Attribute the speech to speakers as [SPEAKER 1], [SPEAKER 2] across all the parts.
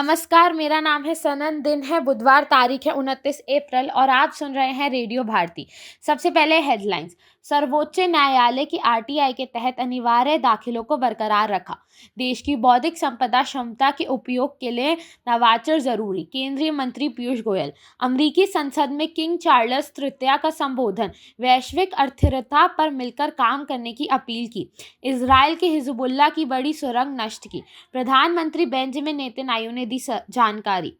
[SPEAKER 1] नमस्कार, मेरा नाम है सनन। दिन है बुधवार, तारीख है 29 अप्रैल और आप सुन रहे हैं रेडियो भारती। सबसे पहले हेडलाइंस। सर्वोच्च न्यायालय की आरटीआई के तहत अनिवार्य दाखिलों को बरकरार रखा। देश की बौद्धिक संपदा क्षमता के उपयोग के लिए नवाचार जरूरी, केंद्रीय मंत्री पीयूष गोयल। अमेरिकी संसद में किंग चार्ल्स तृतीय का संबोधन, वैश्विक अस्थिरता पर मिलकर काम करने की अपील की। इजरायल के हिजबुल्लाह की बड़ी सुरंग नष्ट की, प्रधानमंत्री बेंजामिन नेतन्याहू ने दी जानकारी।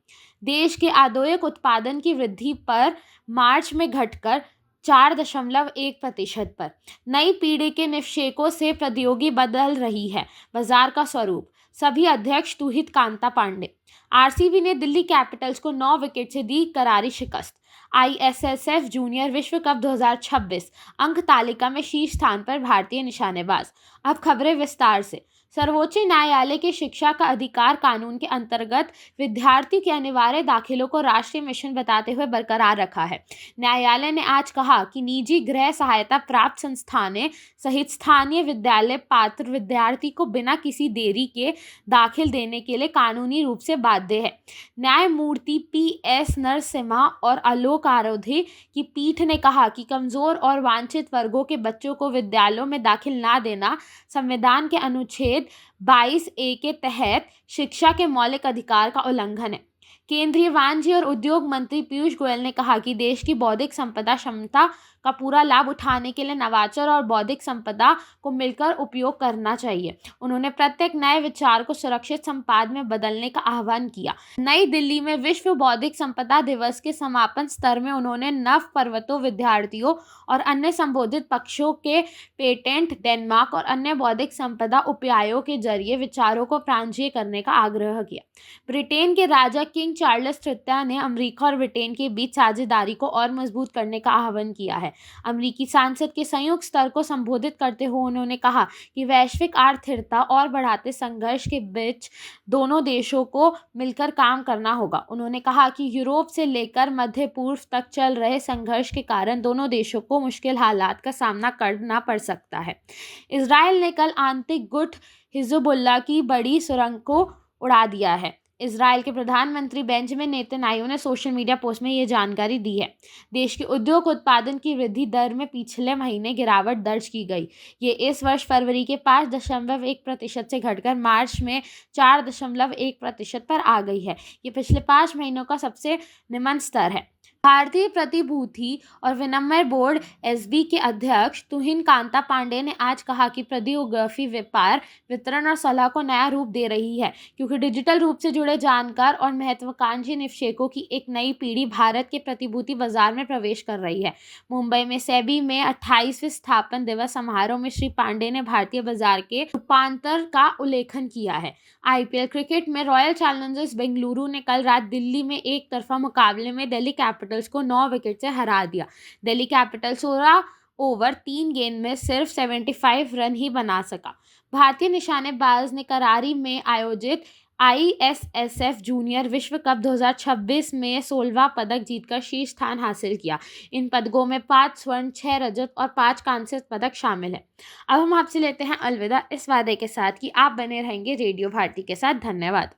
[SPEAKER 1] देश के औद्योगिक उत्पादन की वृद्धि पर मार्च में घटकर 4.1% पर। नई पीढ़ी के निवेशकों से प्रौद्योगिकी बदल रही है बाजार का स्वरूप, सभी अध्यक्ष तुहित कांता पांडे। आरसीबी ने दिल्ली कैपिटल्स को 9 विकेट से दी करारी शिकस्त। आईएसएसएफ जूनियर विश्व कप 2026 अंक तालिका में शीर्ष स्थान पर भारतीय निशानेबाज। अब खबरें विस्तार से। सर्वोच्च न्यायालय के शिक्षा का अधिकार कानून के अंतर्गत विद्यार्थियों के अनिवार्य दाखिलों को राष्ट्रीय मिशन बताते हुए बरकरार रखा है। न्यायालय ने आज कहा कि निजी गृह सहायता प्राप्त संस्थानें सहित स्थानीय विद्यालय पात्र विद्यार्थी को बिना किसी देरी के दाखिल देने के लिए कानूनी रूप से बाध्य है। न्यायमूर्ति पीएस नरसिम्हा और आलोक आराध्य की पीठ ने कहा कि कमजोर और वांछित वर्गों के बच्चों को विद्यालयों में दाखिल न देना संविधान के अनुच्छेद 22A के तहत शिक्षा के मौलिक अधिकार का उल्लंघन है। केंद्रीय वाणिज्य और उद्योग मंत्री पीयूष गोयल ने कहा कि देश की बौद्धिक संपदा क्षमता का पूरा लाभ उठाने के लिए नवाचार और बौद्धिक संपदा को मिलकर उपयोग करना चाहिए। उन्होंने प्रत्येक नए विचार को सुरक्षित संपद में बदलने का आह्वान किया। नई दिल्ली में विश्व बौद्धिक संपदा दिवस के समापन सत्र में उन्होंने नव पर्वतों विद्यार्थियों और अन्य संबोधित पक्षों के पेटेंट, डेनमार्क और अन्य बौद्धिक संपदा उपायों के जरिए विचारों को प्रांजीय करने का आग्रह किया। ब्रिटेन के राजा किंग चार्ल्स तृतीय ने अमेरिका और ब्रिटेन के बीच साझेदारी को और मजबूत करने का आह्वान किया है। अमेरिकी संसद के संयुक्त सत्र को संबोधित करते हुए उन्होंने कहा कि वैश्विक आर्थिकता और बढ़ते संघर्ष के बीच दोनों देशों को मिलकर काम करना होगा। उन्होंने कहा कि यूरोप से लेकर मध्य पूर्व तक चल रहे संघर्ष के कारण दोनों देशों को मुश्किल हालात का सामना करना पड़ सकता है। इजरायल ने कल आंतरिक गुट हिजबुल्लाह की बड़ी सुरंग को उड़ा दिया है। इजरायल के प्रधानमंत्री बेंजामिन नेतन्याहू ने सोशल मीडिया पोस्ट में ये जानकारी दी है। देश के उद्योग उत्पादन की वृद्धि दर में पिछले महीने गिरावट दर्ज की गई। ये इस वर्ष फरवरी के 5.1% से घटकर मार्च में 4.1% पर आ गई है। ये पिछले 5 महीनों का सबसे निम्न स्तर है। भारतीय प्रतिभूति और विनिमय बोर्ड एसबी के अध्यक्ष तुहित कांता पांडे ने आज कहा कि प्रौद्योगिकी व्यापार, वितरण और सलाह को नया रूप दे रही है, क्योंकि डिजिटल रूप से जुड़े जानकार और महत्वाकांक्षी निवेशकों की एक नई पीढ़ी भारत के प्रतिभूति बाजार में प्रवेश कर रही है। मुंबई में सेबी में 28वें स्थापना दिवस समारोह में श्री पांडे ने भारतीय बाजार के रूपांतर का उल्लेखन किया है। आईपीएल क्रिकेट में रॉयल चैलेंजर्स बेंगलुरु ने कल रात दिल्ली में एक तरफा मुकाबले में दिल्ली कैपिटल्स को 9 विकेट से हरा दिया। दिल्ली कैपिटल 16 ओवर 3 गेंद में सिर्फ 75 रन ही बना सका। भारतीय निशानेबाज ने करारी में आयोजित आईएसएसएफ जूनियर विश्व कप 2026 में 16वां पदक जीतकर शीर्ष स्थान हासिल किया। इन पदकों में 5 स्वर्ण, 6 रजत और 5 कांस्य पदक शामिल है। अब हम आपसे लेते हैं अलविदा, इस वादे के साथ कि आप बने रहेंगे रेडियो भारती के साथ। धन्यवाद।